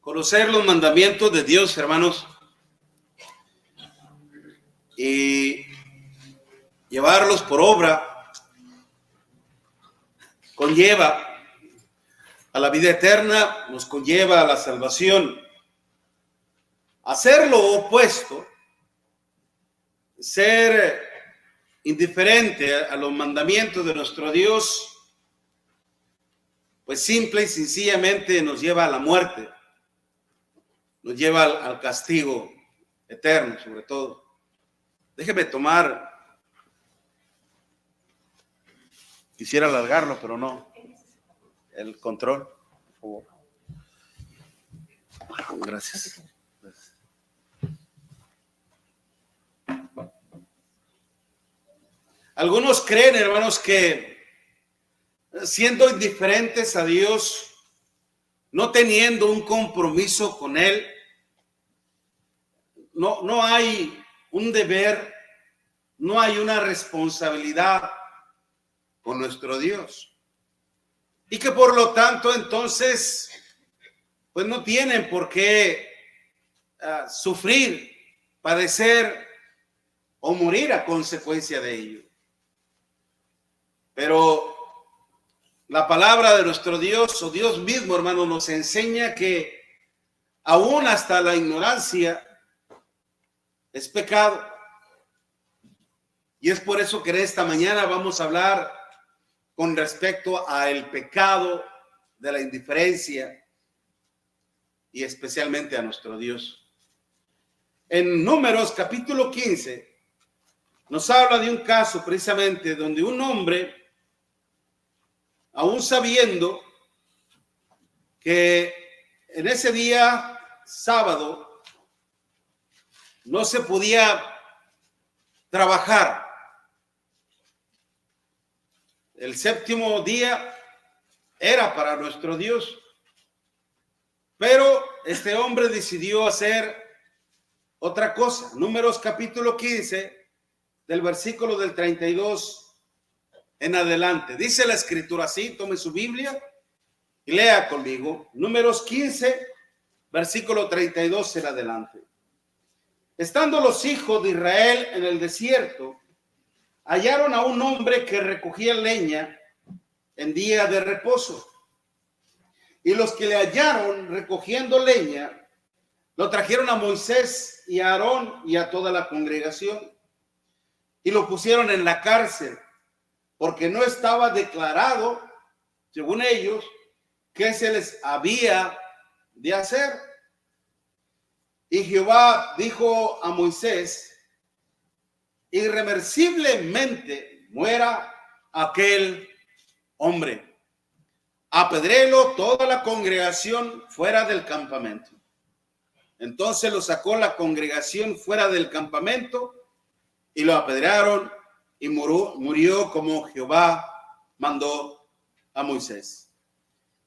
Conocer los mandamientos de Dios, hermanos, y llevarlos por obra conlleva a la vida eterna, nos conlleva a la salvación. Hacer lo opuesto, ser indiferente a los mandamientos de nuestro Dios, pues simple y sencillamente nos lleva a la muerte, nos lleva al castigo eterno, sobre todo. Déjeme tomar, quisiera alargarlo, pero no, el control, por favor. Gracias. Algunos creen, hermanos, que siendo indiferentes a Dios, no teniendo un compromiso con Él, no hay un deber, no hay una responsabilidad con nuestro Dios. Y que por lo tanto, entonces, pues no tienen por qué sufrir, padecer o morir a consecuencia de ello. Pero la palabra de nuestro Dios, o Dios mismo, hermano, nos enseña que aún hasta la ignorancia es pecado. Y es por eso que en esta mañana vamos a hablar con respecto al pecado de la indiferencia y especialmente a nuestro Dios. En Números capítulo 15 nos habla de un caso precisamente donde un hombre, aún sabiendo que en ese día sábado no se podía trabajar, el séptimo día era para nuestro Dios, pero este hombre decidió hacer otra cosa. Números capítulo 15, del versículo del 32 en adelante. Dice la escritura así, tome su Biblia y lea conmigo. Números 15, versículo 32 en adelante. Estando los hijos de Israel en el desierto, hallaron a un hombre que recogía leña en día de reposo. Y los que le hallaron recogiendo leña, lo trajeron a Moisés y a Aarón y a toda la congregación. Y lo pusieron en la cárcel, porque no estaba declarado, según ellos, qué se les había de hacer. Y Jehová dijo a Moisés: irreversiblemente muera aquel hombre. Apedréelo toda la congregación fuera del campamento. Entonces lo sacó la congregación fuera del campamento y lo apedrearon y murió como Jehová mandó a Moisés.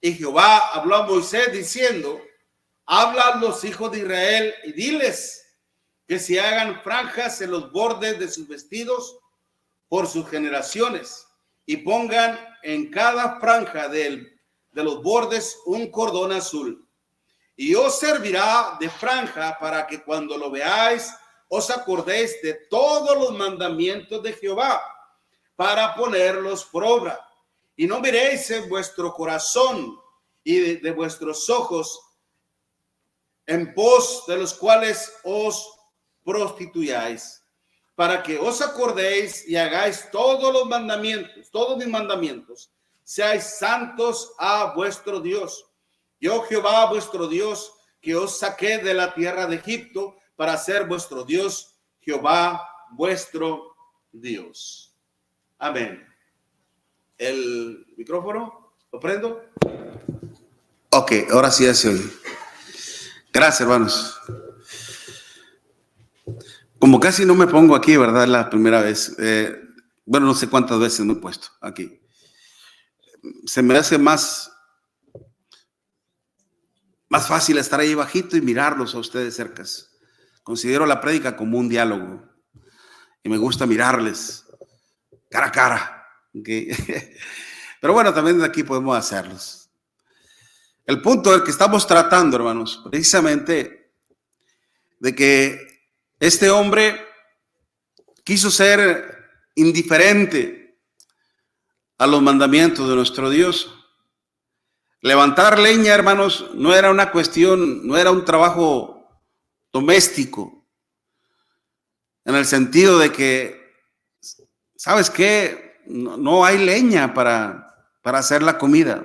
Y Jehová habló a Moisés diciendo: habla a los hijos de Israel y diles que se hagan franjas en los bordes de sus vestidos por sus generaciones, y pongan en cada franja de los bordes un cordón azul. Y os servirá de franja para que cuando lo veáis os acordéis de todos los mandamientos de Jehová, para ponerlos por obra. Y no miréis en vuestro corazón y de vuestros ojos en pos de los cuales os prostituyáis, para que os acordéis y hagáis todos los mandamientos, todos mis mandamientos, seáis santos a vuestro Dios. Yo, Jehová, vuestro Dios, que os saqué de la tierra de Egipto para ser vuestro Dios, Jehová, vuestro Dios. Amén. ¿El micrófono lo prendo? Ok, ahora sí ya se oye. Gracias, hermanos. Como casi no me pongo aquí, ¿verdad? La primera vez. Bueno, no sé cuántas veces me he puesto aquí. Se me hace más fácil estar ahí bajito y mirarlos a ustedes cercas. Considero la prédica como un diálogo y me gusta mirarles cara a cara. ¿Okay? Pero bueno, también de aquí podemos hacerlos. El punto del que estamos tratando, hermanos, precisamente de que este hombre quiso ser indiferente a los mandamientos de nuestro Dios. Levantar leña, hermanos, no era una cuestión, no era un trabajo doméstico, en el sentido de que, ¿sabes qué? No hay leña para hacer la comida.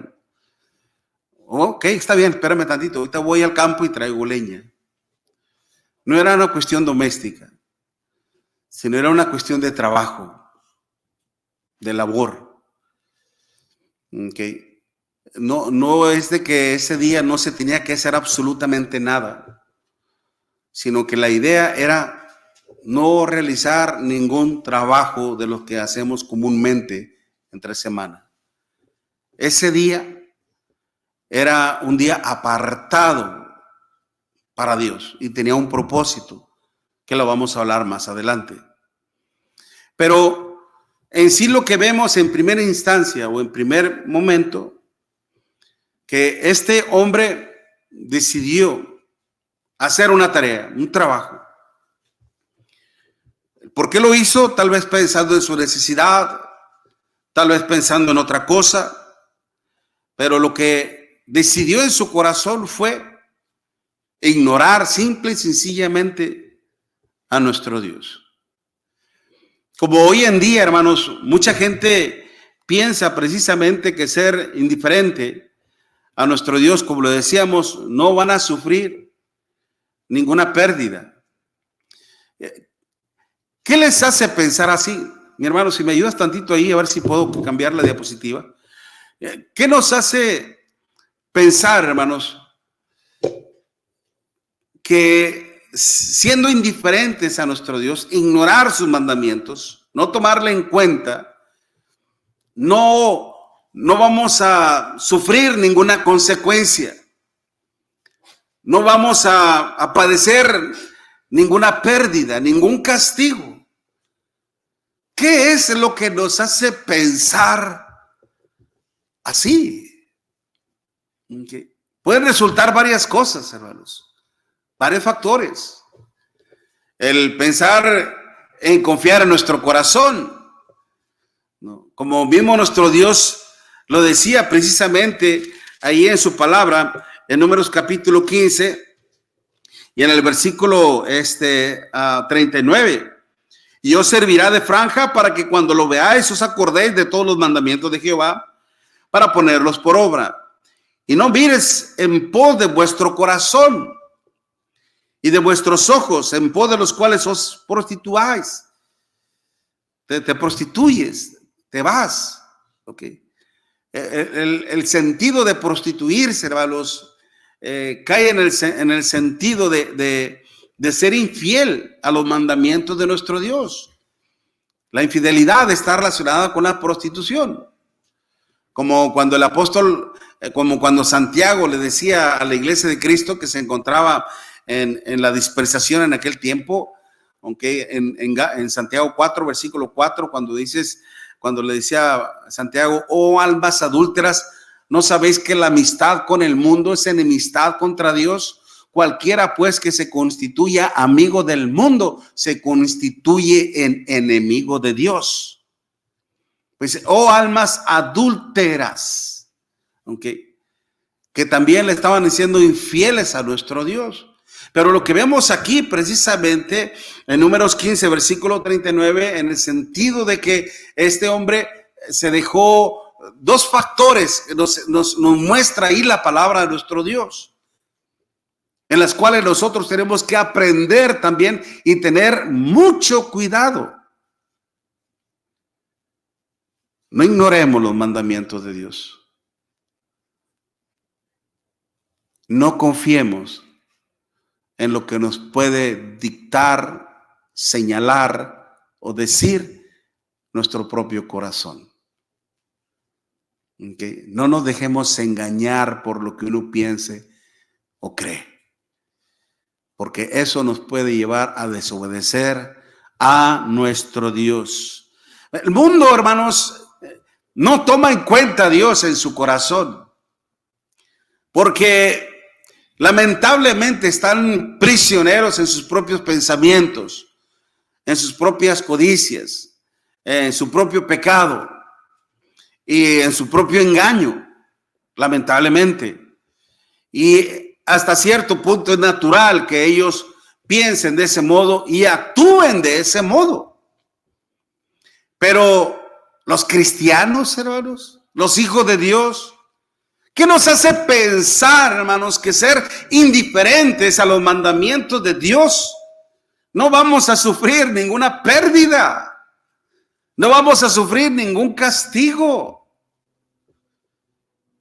Ok, está bien, espérame tantito, ahorita voy al campo y traigo leña. No era una cuestión doméstica, sino era una cuestión de trabajo, de labor. Okay. No es de que ese día no se tenía que hacer absolutamente nada, sino que la idea era no realizar ningún trabajo de los que hacemos comúnmente entre semana. Ese día era un día apartado para Dios y tenía un propósito que lo vamos a hablar más adelante. Pero en sí lo que vemos en primera instancia o en primer momento, que este hombre decidió hacer una tarea, un trabajo. ¿Por qué lo hizo? Tal vez pensando en su necesidad, tal vez pensando en otra cosa, pero lo que decidió en su corazón fue ignorar simple y sencillamente a nuestro Dios. Como hoy en día, hermanos, mucha gente piensa precisamente que ser indiferente a nuestro Dios, como lo decíamos, no van a sufrir ninguna pérdida. ¿Qué les hace pensar así? Mi hermano, si me ayudas tantito ahí, a ver si puedo cambiar la diapositiva. ¿Qué nos hace pensar, hermanos, que siendo indiferentes a nuestro Dios, ignorar sus mandamientos, no tomarle en cuenta, no vamos a sufrir ninguna consecuencia, no vamos a padecer ninguna pérdida, ningún castigo? ¿Qué es lo que nos hace pensar así? Okay. Pueden resultar varias cosas, hermanos, varios factores. El pensar en confiar en nuestro corazón, ¿no? Como mismo nuestro Dios lo decía precisamente ahí en su palabra, en Números capítulo 15 y en el versículo 39. Y os servirá de franja para que cuando lo veáis os acordéis de todos los mandamientos de Jehová para ponerlos por obra. Y no mires en pos de vuestro corazón y de vuestros ojos, en pos de los cuales os prostituáis. Te prostituyes, te vas. Okay. El sentido de prostituirse, hermanos, cae en el sentido de ser infiel a los mandamientos de nuestro Dios. La infidelidad está relacionada con la prostitución. Como cuando el apóstol, como cuando Santiago le decía a la iglesia de Cristo que se encontraba en la dispersación en aquel tiempo, aunque en Santiago 4, versículo 4, cuando le decía a Santiago: oh almas adúlteras, ¿no sabéis que la amistad con el mundo es enemistad contra Dios? Cualquiera pues que se constituya amigo del mundo se constituye en enemigo de Dios. Pues, oh almas adúlteras, okay, que también le estaban diciendo infieles a nuestro Dios. Pero lo que vemos aquí precisamente en Números 15, versículo 39, en el sentido de que este hombre se dejó dos factores que nos muestra ahí la palabra de nuestro Dios, en las cuales nosotros tenemos que aprender también y tener mucho cuidado. No ignoremos los mandamientos de Dios. No confiemos en lo que nos puede dictar, señalar o decir nuestro propio corazón. ¿Okay? No nos dejemos engañar por lo que uno piense o cree, porque eso nos puede llevar a desobedecer a nuestro Dios. El mundo, hermanos, no toma en cuenta a Dios en su corazón. porque lamentablemente están prisioneros en sus propios pensamientos, en sus propias codicias, en su propio pecado y en su propio engaño, lamentablemente. Y hasta cierto punto es natural que ellos piensen de ese modo y actúen de ese modo. Pero los cristianos, hermanos, los hijos de Dios, ¿qué nos hace pensar, hermanos, que ser indiferentes a los mandamientos de Dios no vamos a sufrir ninguna pérdida? No vamos a sufrir ningún castigo.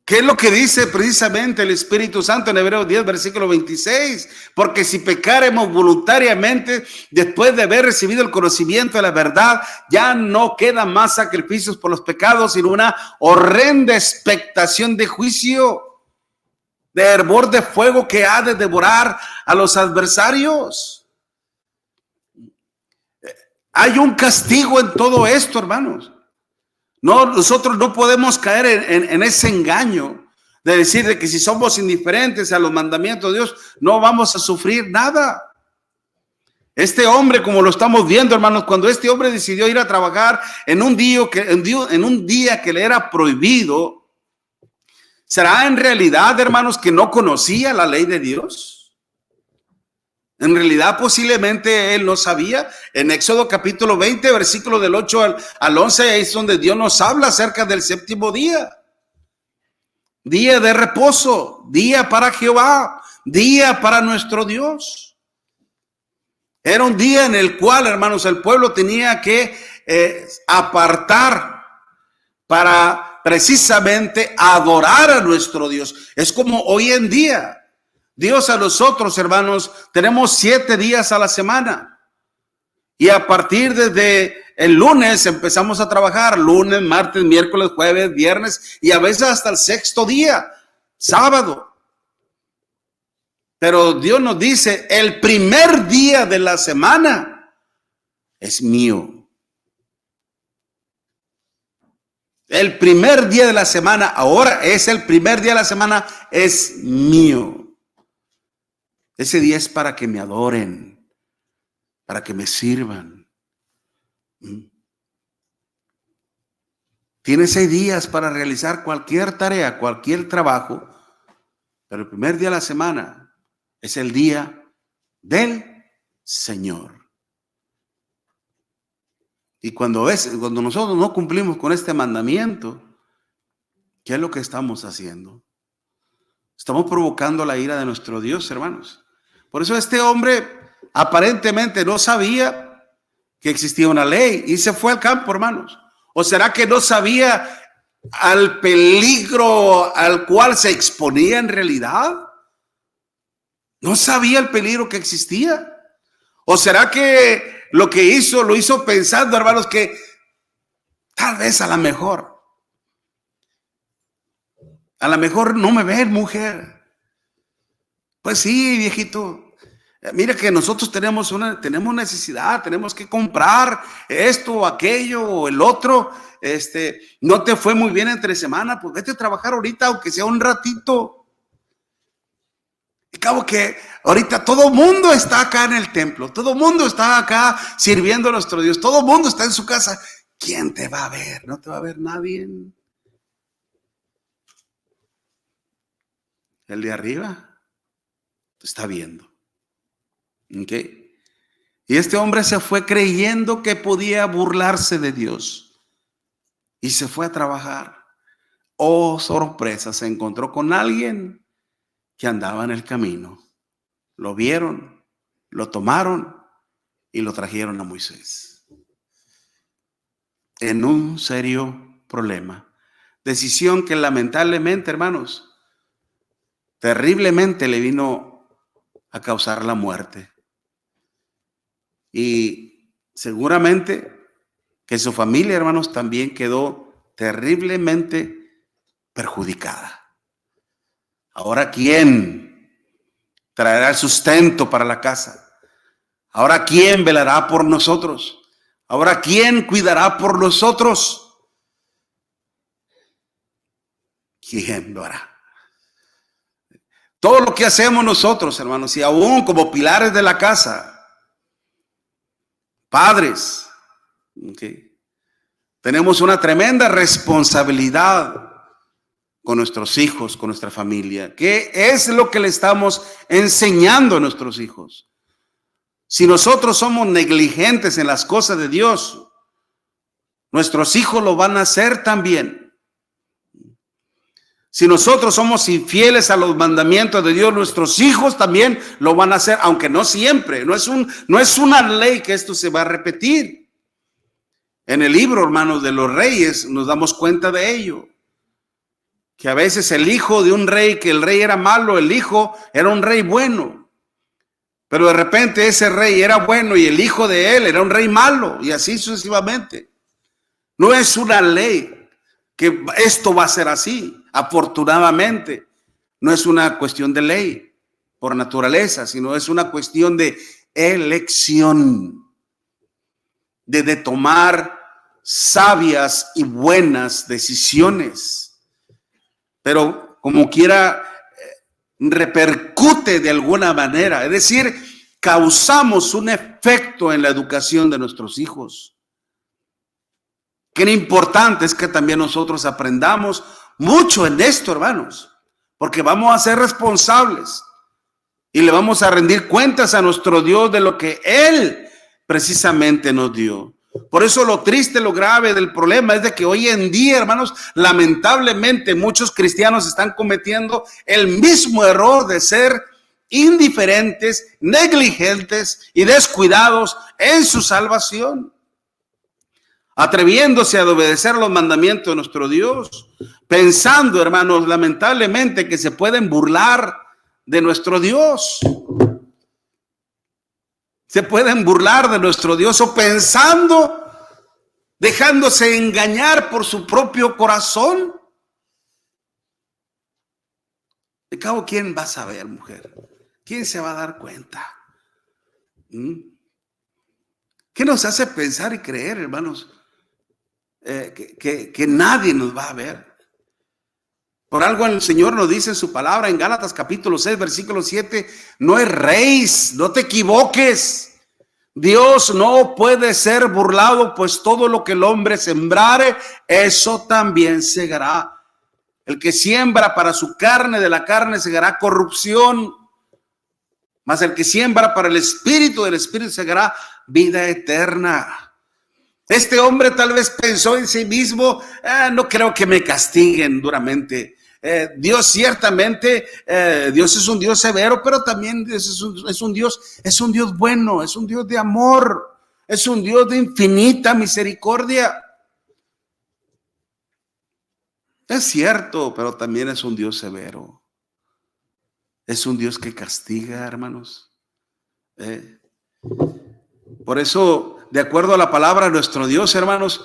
¿Qué es lo que dice precisamente el Espíritu Santo en Hebreos 10, versículo 26? Porque si pecaremos voluntariamente después de haber recibido el conocimiento de la verdad, ya no quedan más sacrificios por los pecados, sino una horrenda expectación de juicio, de hervor de fuego que ha de devorar a los adversarios. Hay un castigo en todo esto, hermanos. No, nosotros no podemos caer en ese engaño de decir de que si somos indiferentes a los mandamientos de Dios, no vamos a sufrir nada. Este hombre, como lo estamos viendo, hermanos, cuando este hombre decidió ir a trabajar en un día que le era prohibido, ¿será en realidad, hermanos, que no conocía la ley de Dios? En realidad, posiblemente él no sabía. En Éxodo capítulo 20, versículo del 8 al 11, es donde Dios nos habla acerca del séptimo día. Día de reposo, día para Jehová, día para nuestro Dios. Era un día en el cual, hermanos, el pueblo tenía que apartar para precisamente adorar a nuestro Dios. Es como hoy en día. Dios a nosotros, hermanos, tenemos 7 días a la semana. Y a partir desde el lunes empezamos a trabajar. Lunes, martes, miércoles, jueves, viernes y a veces hasta el 6º día, sábado. Pero Dios nos dice, el primer día de la semana es mío. El primer día de la semana, ahora es el primer día de la semana, es mío. Ese día es para que me adoren, para que me sirvan. Tienes 6 días para realizar cualquier tarea, cualquier trabajo, pero el primer día de la semana es el día del Señor. Y cuando nosotros no cumplimos con este mandamiento, ¿qué es lo que estamos haciendo? Estamos provocando la ira de nuestro Dios, hermanos. Por eso este hombre aparentemente no sabía que existía una ley y se fue al campo, hermanos. ¿O será que no sabía al peligro al cual se exponía en realidad? ¿No sabía el peligro que existía? ¿O será que lo que hizo, lo hizo pensando, hermanos, que tal vez a lo mejor no me ven, mujer? Pues sí, viejito. Mira que nosotros tenemos necesidad, tenemos que comprar esto o aquello o el otro. No te fue muy bien entre semana, pues vete a trabajar ahorita, aunque sea un ratito. Y cabo que ahorita todo el mundo está acá en el templo, todo el mundo está acá sirviendo a nuestro Dios, todo el mundo está en su casa. ¿Quién te va a ver? No te va a ver nadie. El de arriba te está viendo. ¿Ok? Y este hombre se fue creyendo que podía burlarse de Dios y se fue a trabajar. Oh, sorpresa, se encontró con alguien que andaba en el camino. Lo vieron, lo tomaron y lo trajeron a Moisés en un serio problema. Decisión que lamentablemente, hermanos, terriblemente le vino a causar la muerte. Y seguramente que su familia, hermanos, también quedó terriblemente perjudicada. Ahora, ¿quién traerá el sustento para la casa? Ahora, ¿quién velará por nosotros? Ahora, ¿quién cuidará por nosotros? ¿Quién lo hará? Todo lo que hacemos nosotros, hermanos, y aún como pilares de la casa, padres, ¿okay? Tenemos una tremenda responsabilidad con nuestros hijos, con nuestra familia. ¿Qué es lo que le estamos enseñando a nuestros hijos? Si nosotros somos negligentes en las cosas de Dios, nuestros hijos lo van a hacer también. Si nosotros somos infieles a los mandamientos de Dios, nuestros hijos también lo van a hacer, aunque no siempre. No es una ley que esto se va a repetir. En el libro, hermanos, de los reyes nos damos cuenta de ello. Que a veces el hijo de un rey, que el rey era malo, el hijo era un rey bueno. Pero de repente ese rey era bueno y el hijo de él era un rey malo, y así sucesivamente. No es una ley que esto va a ser así, afortunadamente. No es una cuestión de ley por naturaleza, sino es una cuestión de elección, de tomar sabias y buenas decisiones. Pero como quiera, repercute de alguna manera, es decir, causamos un efecto en la educación de nuestros hijos. Qué importante es que también nosotros aprendamos mucho en esto, hermanos, porque vamos a ser responsables y le vamos a rendir cuentas a nuestro Dios de lo que Él precisamente nos dio. Por eso lo triste, lo grave del problema es de que hoy en día, hermanos, lamentablemente muchos cristianos están cometiendo el mismo error de ser indiferentes, negligentes y descuidados en su salvación, atreviéndose a obedecer los mandamientos de nuestro Dios, pensando, hermanos, lamentablemente que se pueden burlar de nuestro Dios. Se pueden burlar de nuestro Dios, o pensando, dejándose engañar por su propio corazón. De cabo, ¿quién va a saber, mujer? ¿Quién se va a dar cuenta? ¿Qué nos hace pensar y creer, hermanos, que nadie nos va a ver? Por algo el Señor nos dice en su palabra en Gálatas capítulo 6, versículo 7, no erréis, no te equivoques. Dios no puede ser burlado, pues todo lo que el hombre sembrare, eso también segará. El que siembra para su carne, de la carne segará corrupción, mas el que siembra para el espíritu, del espíritu segará vida eterna. Este hombre tal vez pensó en sí mismo, no creo que me castiguen duramente. Dios ciertamente, Dios es un Dios severo, pero también Dios es un Dios bueno, es un Dios de amor, es un Dios de infinita misericordia. Es cierto, pero también es un Dios severo. Es un Dios que castiga, hermanos. Por eso, de acuerdo a la palabra de nuestro Dios, hermanos,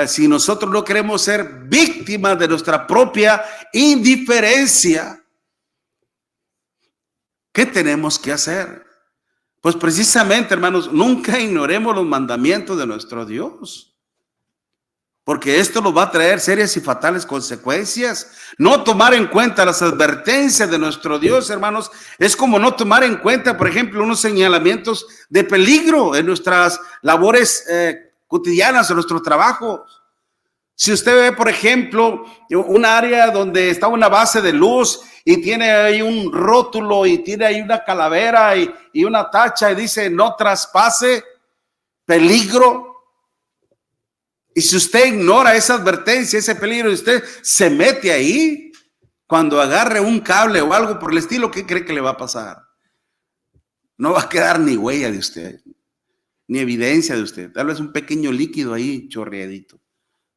si nosotros no queremos ser víctimas de nuestra propia indiferencia, ¿qué tenemos que hacer? Pues precisamente, hermanos, nunca ignoremos los mandamientos de nuestro Dios, porque esto nos va a traer serias y fatales consecuencias. No tomar en cuenta las advertencias de nuestro Dios, hermanos, es como no tomar en cuenta, por ejemplo, unos señalamientos de peligro en nuestras labores cotidianas, en nuestro trabajo. Si usted ve, por ejemplo, un área donde está una base de luz y tiene ahí un rótulo y tiene ahí una calavera y una tacha y dice no traspase, peligro. Y si usted ignora esa advertencia, ese peligro, y usted se mete ahí, cuando agarre un cable o algo por el estilo, ¿qué cree que le va a pasar? No va a quedar ni huella de usted, ni evidencia de usted. Tal vez un pequeño líquido ahí chorreadito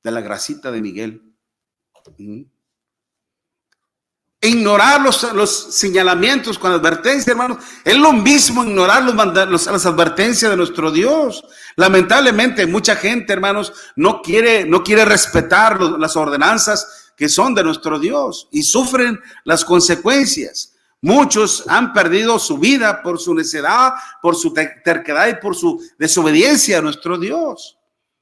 de la grasita de Miguel. Ignorar los señalamientos con advertencia, hermanos, es lo mismo ignorar las advertencias de nuestro Dios. Lamentablemente, mucha gente, hermanos, no quiere respetar las ordenanzas que son de nuestro Dios y sufren las consecuencias. Muchos han perdido su vida por su necedad, por su terquedad y por su desobediencia a nuestro Dios.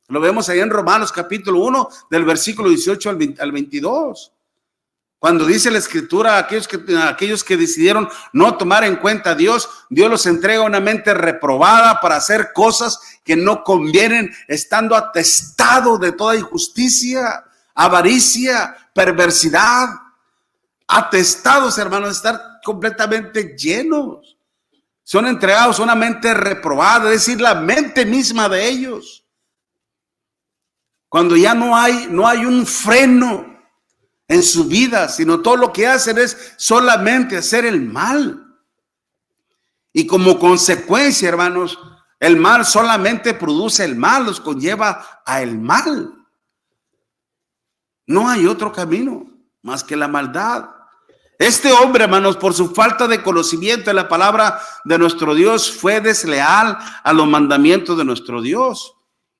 Lo vemos ahí en Romanos capítulo 1, del versículo 18 al 22. Cuando dice la Escritura, aquellos que decidieron no tomar en cuenta a Dios, Dios los entrega a una mente reprobada para hacer cosas que no convienen, estando atestado de toda injusticia, avaricia, perversidad. Atestados, hermanos, estar completamente llenos. Son entregados a una mente reprobada, es decir, la mente misma de ellos. Cuando ya no hay un freno en su vida, sino todo lo que hacen es solamente hacer el mal. Y como consecuencia, hermanos, el mal solamente produce el mal, los conlleva a el mal. No hay otro camino más que la maldad. Este hombre, hermanos, por su falta de conocimiento de la palabra de nuestro Dios, fue desleal a los mandamientos de nuestro Dios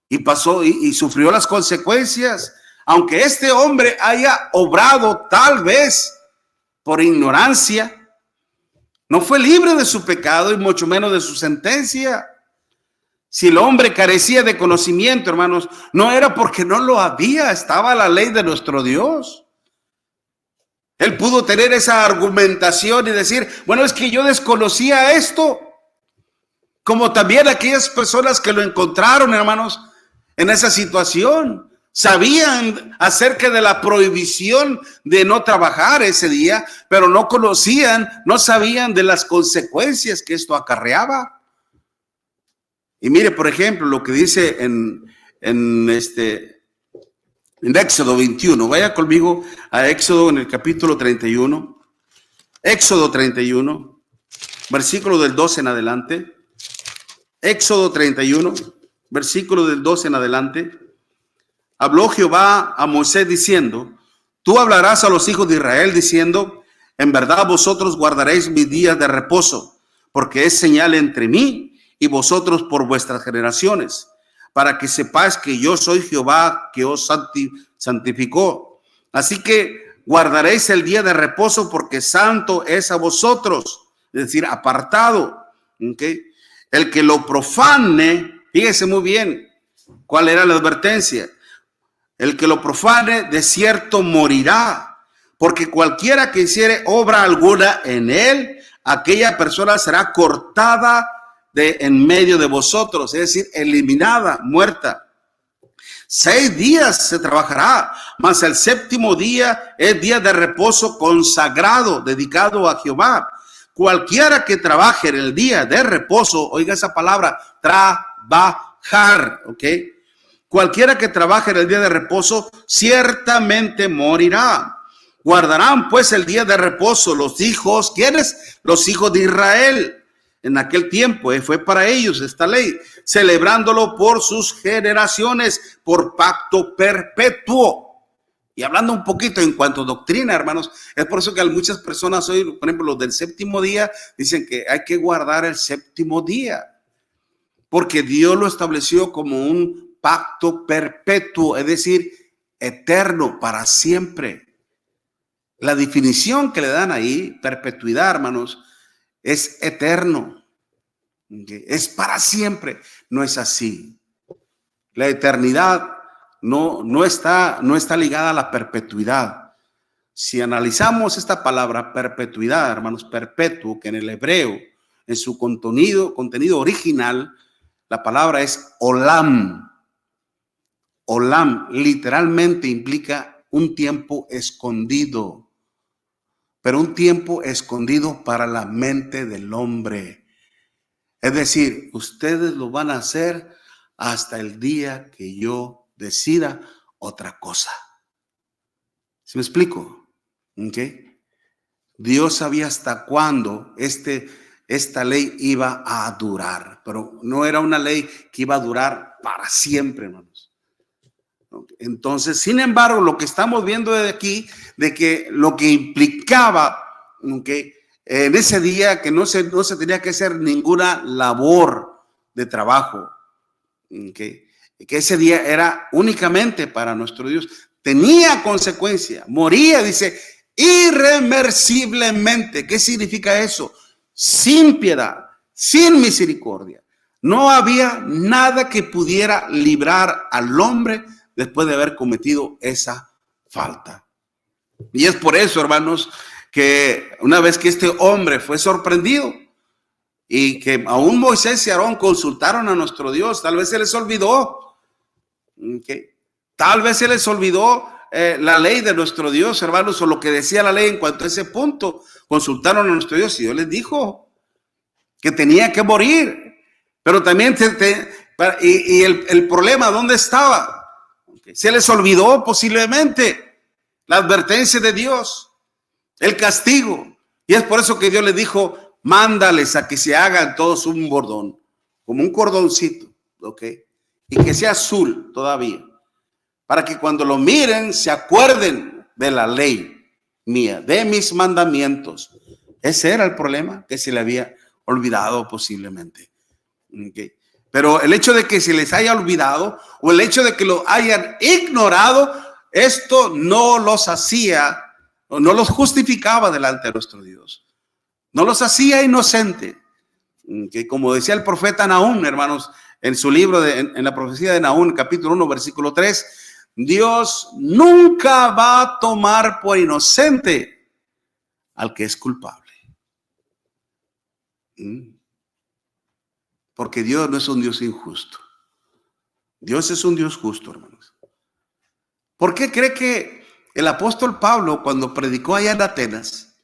y pasó y sufrió las consecuencias. Aunque este hombre haya obrado tal vez por ignorancia, no fue libre de su pecado y mucho menos de su sentencia. Si el hombre carecía de conocimiento, hermanos, no era porque no lo había, estaba la ley de nuestro Dios. Él pudo tener esa argumentación y decir, bueno, es que yo desconocía esto. Como también aquellas personas que lo encontraron, hermanos, en esa situación. Sabían acerca de la prohibición de no trabajar ese día, pero no conocían, no sabían de las consecuencias que esto acarreaba. Y mire, por ejemplo, lo que dice en Éxodo 21. Vaya conmigo a Éxodo en el capítulo 31. Éxodo 31, versículo del 12 en adelante. Éxodo 31, versículo del 12 en adelante. Habló Jehová a Moisés diciendo, tú hablarás a los hijos de Israel diciendo, en verdad vosotros guardaréis mis días de reposo, porque es señal entre mí y vosotros por vuestras generaciones, para que sepáis que yo soy Jehová que os santificó. Así que guardaréis el día de reposo porque santo es a vosotros, es decir, apartado. ¿Okay? El que lo profane, fíjese muy bien cuál era la advertencia. El que lo profane de cierto morirá, porque cualquiera que hiciere obra alguna en él, aquella persona será cortada de en medio de vosotros, es decir, eliminada, muerta. 6 días se trabajará, mas el séptimo día es día de reposo consagrado, dedicado a Jehová. Cualquiera que trabaje en el día de reposo, oiga esa palabra, trabajar, ¿ok? Cualquiera que trabaje en el día de reposo, ciertamente morirá. Guardarán pues el día de reposo los hijos, ¿quiénes? Los hijos de Israel. En aquel tiempo fue para ellos esta ley, celebrándolo por sus generaciones, por pacto perpetuo. Y hablando un poquito en cuanto a doctrina, hermanos, es por eso que muchas personas hoy, por ejemplo, los del séptimo día, dicen que hay que guardar el séptimo día, porque Dios lo estableció como un pacto perpetuo, es decir, eterno, para siempre. La definición que le dan ahí, perpetuidad, hermanos, es eterno, es para siempre. No es así. La eternidad no está ligada a la perpetuidad. Si analizamos esta palabra perpetuidad, hermanos, perpetuo, que en el hebreo, en su contenido original, la palabra es olam. Olam literalmente implica un tiempo escondido, pero un tiempo escondido para la mente del hombre. Es decir, ustedes lo van a hacer hasta el día que yo decida otra cosa. ¿Sí me explico? ¿Okay? Dios sabía hasta cuándo esta ley iba a durar, pero no era una ley que iba a durar para siempre, hermanos. Entonces, sin embargo, lo que estamos viendo de aquí, de que lo que implicaba, ¿okay?, en ese día que no se tenía que hacer ninguna labor de trabajo, ¿okay?, que ese día era únicamente para nuestro Dios, tenía consecuencia, moría, dice, irreversiblemente. ¿Qué significa eso? Sin piedad, sin misericordia. No había nada que pudiera librar al hombre después de haber cometido esa falta. Y es por eso, hermanos, que una vez que este hombre fue sorprendido y que aún Moisés y Aarón consultaron a nuestro Dios, tal vez se les olvidó, tal vez se les olvidó la ley de nuestro Dios, hermanos, o lo que decía la ley en cuanto a ese punto. Consultaron a nuestro Dios y Dios les dijo que tenía que morir, pero también el problema, ¿dónde estaba? Se les olvidó posiblemente la advertencia de Dios, el castigo, y es por eso que Dios les dijo: mándales a que se hagan todos un bordón, como un cordoncito, y que sea azul todavía, para que cuando lo miren se acuerden de la ley mía, de mis mandamientos. Ese era el problema, que se le había olvidado posiblemente. Pero el hecho de que se les haya olvidado o el hecho de que lo hayan ignorado, esto no los hacía, o no los justificaba delante de nuestro Dios. No los hacía inocente. Que como decía el profeta Nahum, hermanos, en su libro, en la profecía de Nahum, capítulo 1, versículo 3, Dios nunca va a tomar por inocente al que es culpable. Porque Dios no es un Dios injusto. Dios es un Dios justo, hermanos. ¿Por qué cree que el apóstol Pablo, cuando predicó allá en Atenas,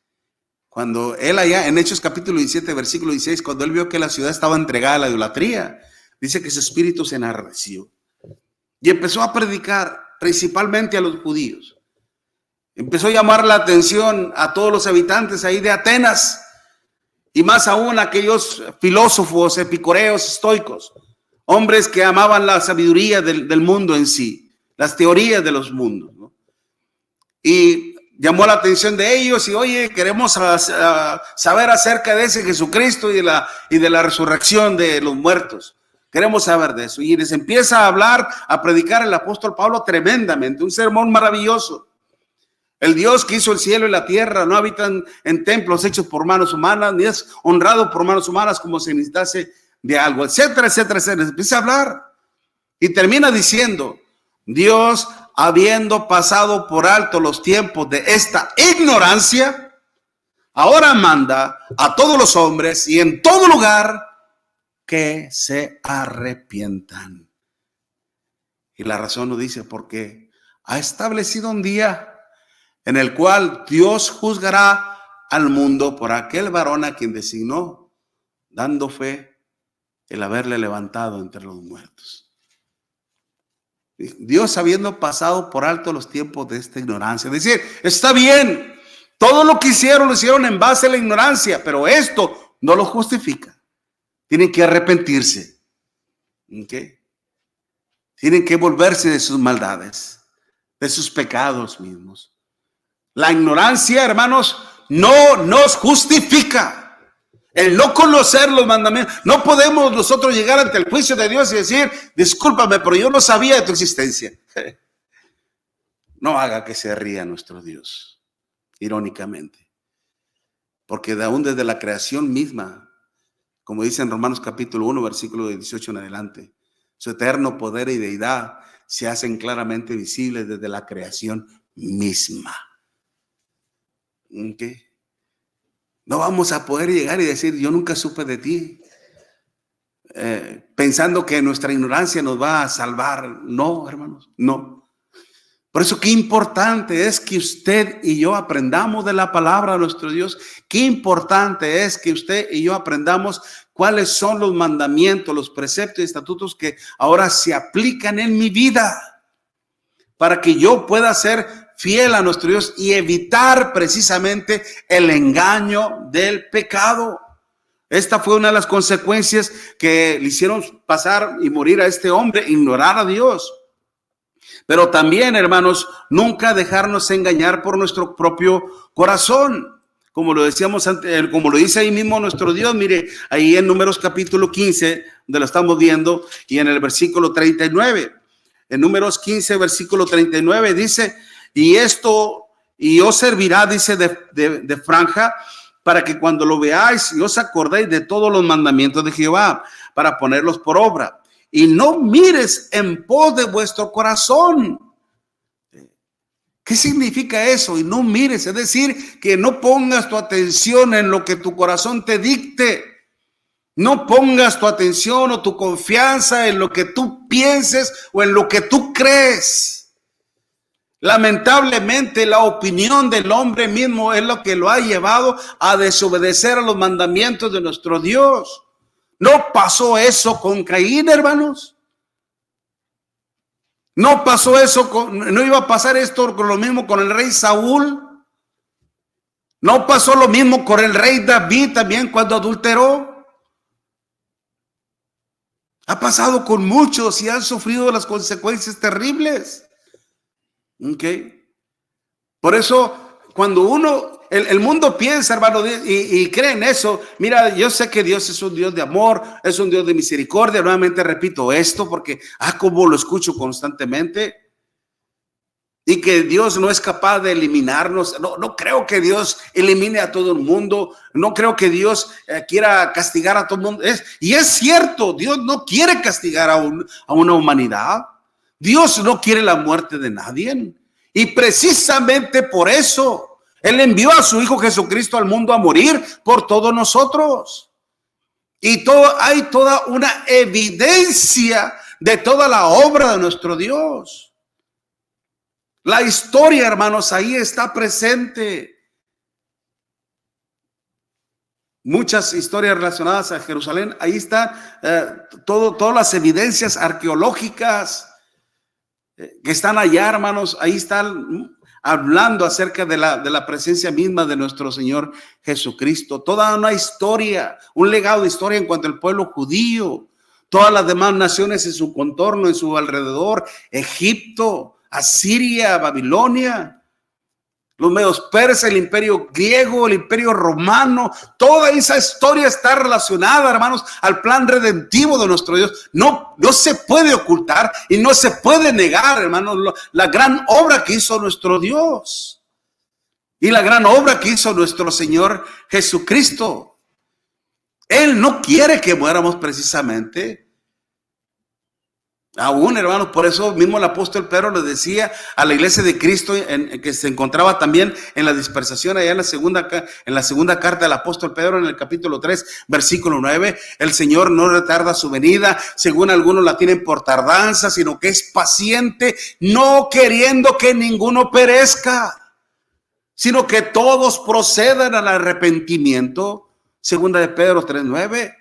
cuando él allá en Hechos capítulo 17, versículo 16, cuando él vio que la ciudad estaba entregada a la idolatría, dice que su espíritu se enardeció y empezó a predicar principalmente a los judíos? Empezó a llamar la atención a todos los habitantes ahí de Atenas, y más aún aquellos filósofos, epicureos, estoicos, hombres que amaban la sabiduría del mundo en sí, las teorías de los mundos, ¿no? Y llamó la atención de ellos y: oye, queremos saber acerca de ese Jesucristo y de la resurrección de los muertos. Queremos saber de eso. Y les empieza a hablar, a predicar el apóstol Pablo tremendamente, un sermón maravilloso. El Dios que hizo el cielo y la tierra no habita en templos hechos por manos humanas, ni es honrado por manos humanas como si necesitase de algo, etcétera, etcétera, etcétera. Les empieza a hablar y termina diciendo: Dios, habiendo pasado por alto los tiempos de esta ignorancia, ahora manda a todos los hombres y en todo lugar que se arrepientan. Y la razón nos dice: porque ha establecido un día en el cual Dios juzgará al mundo por aquel varón a quien designó, dando fe el haberle levantado entre los muertos. Dios, habiendo pasado por alto los tiempos de esta ignorancia, es decir, está bien, todo lo que hicieron lo hicieron en base a la ignorancia, pero esto no lo justifica. Tienen que arrepentirse. Tienen que volverse de sus maldades, de sus pecados mismos. La ignorancia, hermanos, no nos justifica. El no conocer los mandamientos. No podemos nosotros llegar ante el juicio de Dios y decir: discúlpame, pero yo no sabía de tu existencia. No haga que se ría nuestro Dios, irónicamente. Porque aún desde la creación misma, como dice en Romanos capítulo 1, versículo 18 en adelante, su eterno poder y deidad se hacen claramente visibles desde la creación misma. No vamos a poder llegar y decir: yo nunca supe de ti, pensando que nuestra ignorancia nos va a salvar. No, hermanos, no. Por eso qué importante es que usted y yo aprendamos de la palabra de nuestro Dios. Qué importante es que usted y yo aprendamos cuáles son los mandamientos, los preceptos y estatutos que ahora se aplican en mi vida, para que yo pueda ser fiel a nuestro Dios y evitar precisamente el engaño del pecado. Esta fue una de las consecuencias que le hicieron pasar y morir a este hombre: ignorar a Dios. Pero también, hermanos, nunca dejarnos engañar por nuestro propio corazón. Como lo decíamos antes, como lo dice ahí mismo nuestro Dios, mire, ahí en Números capítulo 15, donde lo estamos viendo, y en el versículo 39. En Números 15, versículo 39 dice: y os servirá, dice, de franja, para que cuando lo veáis y os acordéis de todos los mandamientos de Jehová, para ponerlos por obra. Y no mires en pos de vuestro corazón. ¿Qué significa eso? Y no mires, es decir, que no pongas tu atención en lo que tu corazón te dicte. No pongas tu atención o tu confianza en lo que tú pienses o en lo que tú crees. Lamentablemente, la opinión del hombre mismo es lo que lo ha llevado a desobedecer a los mandamientos de nuestro Dios. ¿No pasó eso con Caín, hermanos? ¿No pasó eso no iba a pasar esto con lo mismo con el rey Saúl? ¿No pasó lo mismo con el rey David también cuando adulteró? Ha pasado con muchos y han sufrido las consecuencias terribles. ¿Ok? Por eso, cuando el mundo piensa, hermano, y cree en eso, mira, yo sé que Dios es un Dios de amor, es un Dios de misericordia. Nuevamente repito esto porque, como lo escucho constantemente. Y que Dios no es capaz de eliminarnos. No creo que Dios elimine a todo el mundo. No creo que Dios quiera castigar a todo el mundo. Y es cierto, Dios no quiere castigar a una humanidad. Dios no quiere la muerte de nadie. Y precisamente por eso Él envió a su Hijo Jesucristo al mundo a morir por todos nosotros. Y hay toda una evidencia de toda la obra de nuestro Dios. La historia, hermanos, ahí está presente. Muchas historias relacionadas a Jerusalén. Ahí están todas las evidencias arqueológicas que están allá, hermanos. Ahí están hablando acerca de la presencia misma de nuestro Señor Jesucristo. Toda una historia, un legado de historia en cuanto al pueblo judío. Todas las demás naciones en su contorno, en su alrededor. Egipto, Asiria, Babilonia, los medios persas, el imperio griego, el imperio romano, toda esa historia está relacionada, hermanos, al plan redentivo de nuestro Dios. No se puede ocultar y no se puede negar, hermanos, la gran obra que hizo nuestro Dios y la gran obra que hizo nuestro Señor Jesucristo. Él no quiere que muéramos precisamente. Aún, hermanos, por eso mismo el apóstol Pedro le decía a la iglesia de Cristo, que se encontraba también en la dispersación allá en la segunda carta del apóstol Pedro, en el capítulo 3, versículo 9, el Señor no retarda su venida, según algunos la tienen por tardanza, sino que es paciente, no queriendo que ninguno perezca, sino que todos procedan al arrepentimiento. Segunda de Pedro 3:9.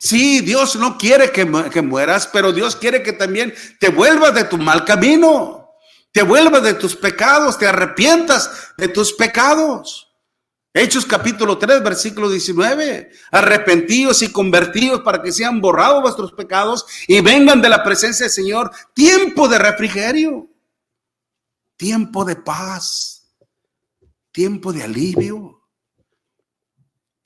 Sí, Dios no quiere que mueras, pero Dios quiere que también te vuelvas de tu mal camino, te vuelvas de tus pecados, te arrepientas de tus pecados. Hechos capítulo 3, versículo 19. Arrepentíos y convertíos para que sean borrados vuestros pecados y vengan de la presencia del Señor tiempo de refrigerio, tiempo de paz, tiempo de alivio.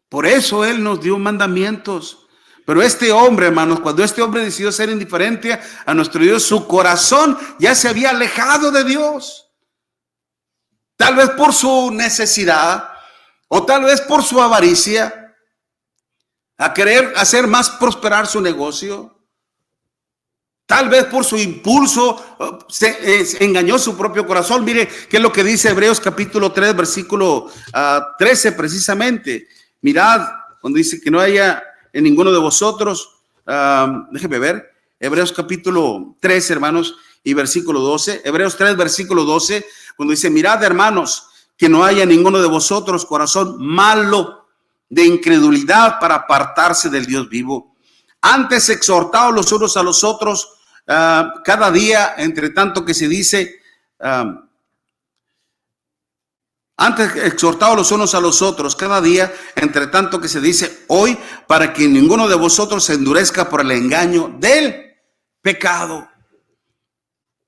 Por eso Él nos dio mandamientos. Pero este hombre, hermanos, cuando este hombre decidió ser indiferente a nuestro Dios, su corazón ya se había alejado de Dios. Tal vez por su necesidad o tal vez por su avaricia, a querer hacer más prosperar su negocio. Tal vez por su impulso se engañó su propio corazón. Mire qué es lo que dice Hebreos capítulo 3, versículo 13 precisamente. Mirad, cuando dice que no haya en ninguno de vosotros, déjeme ver, Hebreos capítulo 3, hermanos, y versículo 12, Hebreos 3, versículo 12, cuando dice, mirad, hermanos, que no haya en ninguno de vosotros corazón malo de incredulidad para apartarse del Dios vivo. Antes exhortaos los unos a los otros cada día, entre tanto que se dice, antes exhortados los unos a los otros cada día, entre tanto que se dice hoy, para que ninguno de vosotros se endurezca por el engaño del pecado.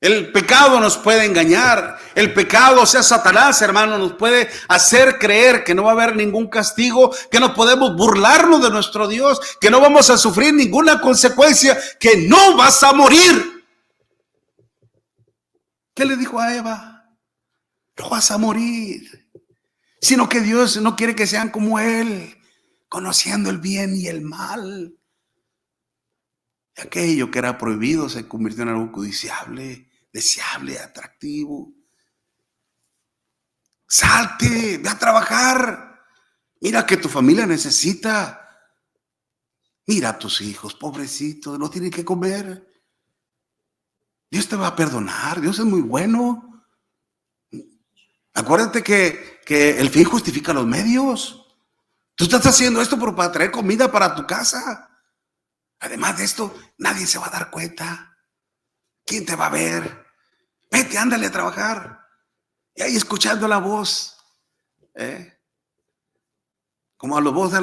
El pecado nos puede engañar. El pecado, o sea, Satanás, hermano, nos puede hacer creer que no va a haber ningún castigo, que no podemos burlarnos de nuestro Dios, que no vamos a sufrir ninguna consecuencia, que no vas a morir. ¿Qué le dijo a Eva? No vas a morir, sino que Dios no quiere que sean como Él, conociendo el bien y el mal. Aquello que era prohibido se convirtió en algo codiciable. deseable, atractivo. Salte, ve a trabajar. Mira que tu familia necesita. Mira a tus hijos, pobrecitos, no tienen que comer. Dios te va a perdonar, Dios es muy bueno. Acuérdate que el fin justifica los medios. Tú estás haciendo esto para traer comida para tu casa. Además de esto, nadie se va a dar cuenta. ¿Quién te va a ver? Vete, ándale a trabajar. Y ahí escuchando la voz. Como a la voz a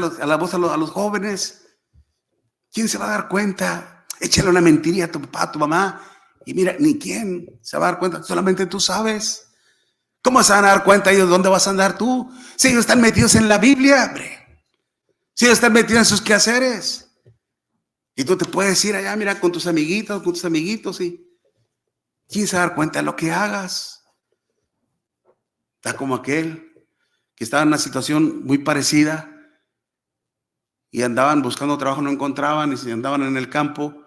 los jóvenes. ¿Quién se va a dar cuenta? Échale una mentira a tu papá, a tu mamá. Y mira, ni quién se va a dar cuenta. Solamente tú sabes. ¿Cómo se van a dar cuenta ellos dónde vas a andar tú? Si ellos están metidos en la Biblia, hombre. Si ellos están metidos en sus quehaceres. Y tú te puedes ir allá, mira, con tus amiguitos, y ¿quién se va a dar cuenta de lo que hagas? Está como aquel que estaba en una situación muy parecida y andaban buscando trabajo, no encontraban, y se andaban en el campo,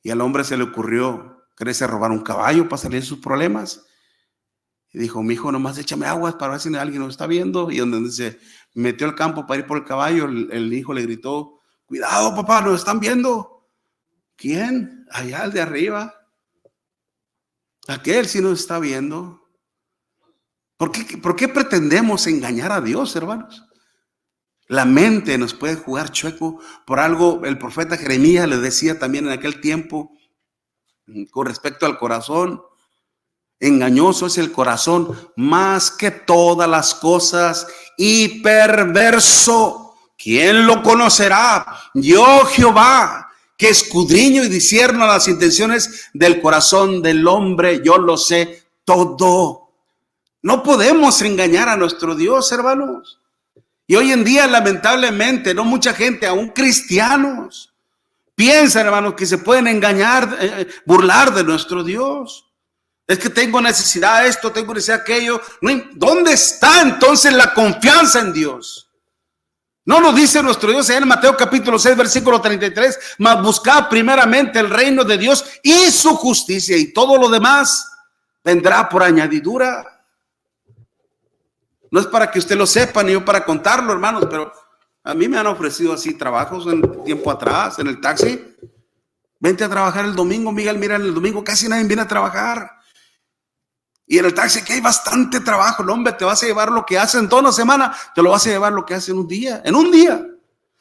y al hombre se le ocurrió quererse robar un caballo para salir de sus problemas. Y dijo, mi hijo, nomás échame aguas para ver si alguien nos está viendo. Y donde se metió al campo para ir por el caballo, el hijo le gritó, cuidado, papá, nos están viendo. ¿Quién? Allá, el de arriba. Aquel sí nos está viendo. ¿Por qué pretendemos engañar a Dios, hermanos? La mente nos puede jugar chueco. Por algo el profeta Jeremías le decía también en aquel tiempo con respecto al corazón. Engañoso es el corazón más que todas las cosas y perverso. ¿Quién lo conocerá? Yo, Jehová, que escudriño y discierno las intenciones del corazón del hombre. Yo lo sé todo. No podemos engañar a nuestro Dios, hermanos. Y hoy en día, lamentablemente, no mucha gente, aún cristianos, piensan, hermanos, que se pueden engañar, burlar de nuestro Dios. Es que tengo necesidad de esto, tengo necesidad de aquello. ¿Dónde está entonces la confianza en Dios? No nos dice nuestro Dios en Mateo capítulo 6, versículo 33, mas buscad primeramente el reino de Dios y su justicia, y todo lo demás vendrá por añadidura. No es para que usted lo sepa, ni yo para contarlo, hermanos, pero a mí me han ofrecido así trabajos en tiempo atrás, en el taxi. Vente a trabajar el domingo, Miguel, mira, el domingo casi nadie viene a trabajar. Y en el taxi que hay bastante trabajo, no, hombre, te vas a llevar lo que haces en toda una semana, te lo vas a llevar lo que haces en un día.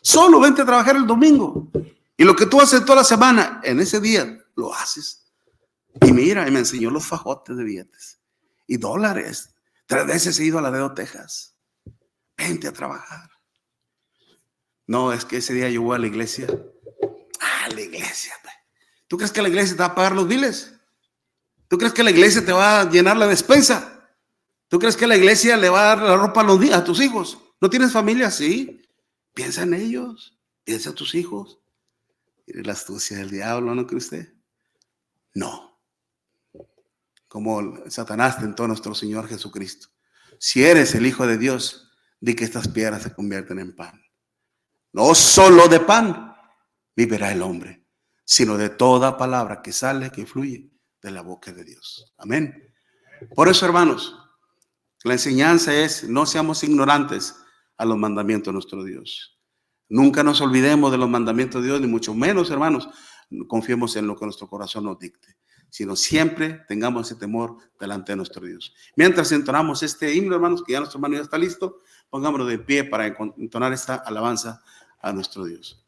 Solo vente a trabajar el domingo. Y lo que tú haces toda la semana, en ese día, lo haces. Y mira, y me enseñó los fajotes de billetes y dólares. 3 veces he ido a Laredo, Texas. Vente a trabajar. No, es que ese día yo voy a la iglesia. La iglesia. ¿Tú crees que la iglesia te va a pagar los biles? ¿Tú crees que la iglesia te va a llenar la despensa? ¿Tú crees que la iglesia le va a dar la ropa a tus hijos? ¿No tienes familia? Sí. Piensa en ellos. Piensa en tus hijos. Mire la astucia del diablo, ¿no cree usted? No. Como Satanás tentó a nuestro Señor Jesucristo. Si eres el Hijo de Dios, di que estas piedras se convierten en pan. No solo de pan vivirá el hombre, sino de toda palabra que sale, que fluye de la boca de Dios. Amén. Por eso, hermanos, la enseñanza es: no seamos ignorantes a los mandamientos de nuestro Dios. Nunca nos olvidemos de los mandamientos de Dios, ni mucho menos, hermanos, confiemos en lo que nuestro corazón nos dicte, sino siempre tengamos ese temor delante de nuestro Dios. Mientras entonamos este himno, hermanos, que ya nuestro hermano ya está listo, pongámonos de pie para entonar esta alabanza a nuestro Dios.